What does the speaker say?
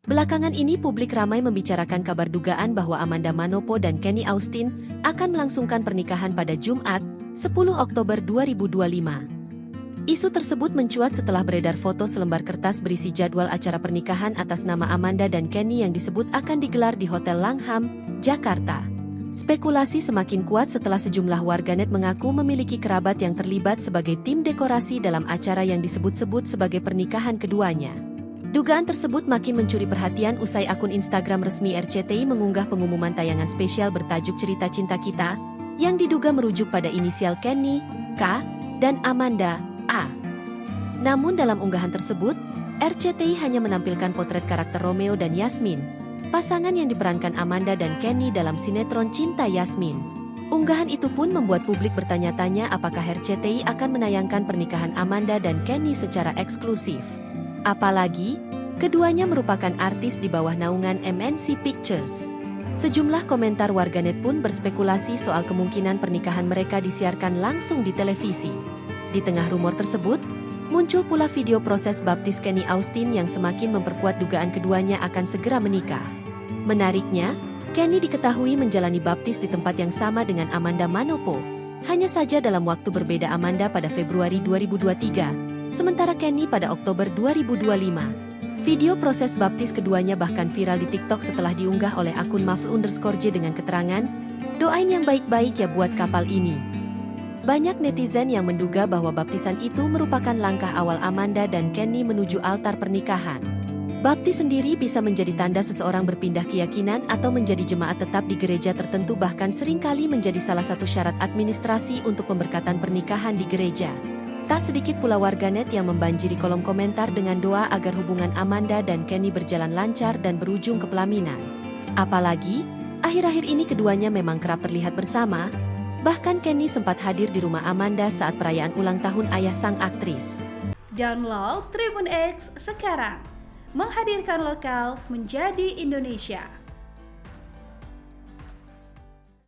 Belakangan ini publik ramai membicarakan kabar dugaan bahwa Amanda Manopo dan Kenny Austin akan melangsungkan pernikahan pada Jumat, 10 Oktober 2025. Isu tersebut mencuat setelah beredar foto selembar kertas berisi jadwal acara pernikahan atas nama Amanda dan Kenny yang disebut akan digelar di Hotel Langham, Jakarta. Spekulasi semakin kuat setelah sejumlah warganet mengaku memiliki kerabat yang terlibat sebagai tim dekorasi dalam acara yang disebut-sebut sebagai pernikahan keduanya. Dugaan tersebut makin mencuri perhatian usai akun Instagram resmi RCTI mengunggah pengumuman tayangan spesial bertajuk Cerita Cinta Kita, yang diduga merujuk pada inisial Kenny, K, dan Amanda, A. Namun dalam unggahan tersebut, RCTI hanya menampilkan potret karakter Romeo dan Yasmin, pasangan yang diperankan Amanda dan Kenny dalam sinetron Cinta Yasmin. Unggahan itu pun membuat publik bertanya-tanya apakah RCTI akan menayangkan pernikahan Amanda dan Kenny secara eksklusif. Apalagi, keduanya merupakan artis di bawah naungan MNC Pictures. Sejumlah komentar warganet pun berspekulasi soal kemungkinan pernikahan mereka disiarkan langsung di televisi. Di tengah rumor tersebut, muncul pula video proses baptis Kenny Austin yang semakin memperkuat dugaan keduanya akan segera menikah. Menariknya, Kenny diketahui menjalani baptis di tempat yang sama dengan Amanda Manopo. Hanya saja dalam waktu berbeda. Amanda pada Februari 2023, sementara Kenny pada Oktober 2025. Video proses baptis keduanya bahkan viral di TikTok setelah diunggah oleh akun _J dengan keterangan, "Doain yang baik-baik ya buat kapal ini." Banyak netizen yang menduga bahwa baptisan itu merupakan langkah awal Amanda dan Kenny menuju altar pernikahan. Baptis sendiri bisa menjadi tanda seseorang berpindah keyakinan atau menjadi jemaat tetap di gereja tertentu, bahkan seringkali menjadi salah satu syarat administrasi untuk pemberkatan pernikahan di gereja. Tak sedikit pula warganet yang membanjiri kolom komentar dengan doa agar hubungan Amanda dan Kenny berjalan lancar dan berujung ke pelaminan. Apalagi, akhir-akhir ini keduanya memang kerap terlihat bersama, bahkan Kenny sempat hadir di rumah Amanda saat perayaan ulang tahun ayah sang aktris. Download Tribun X sekarang, menghadirkan lokal menjadi Indonesia.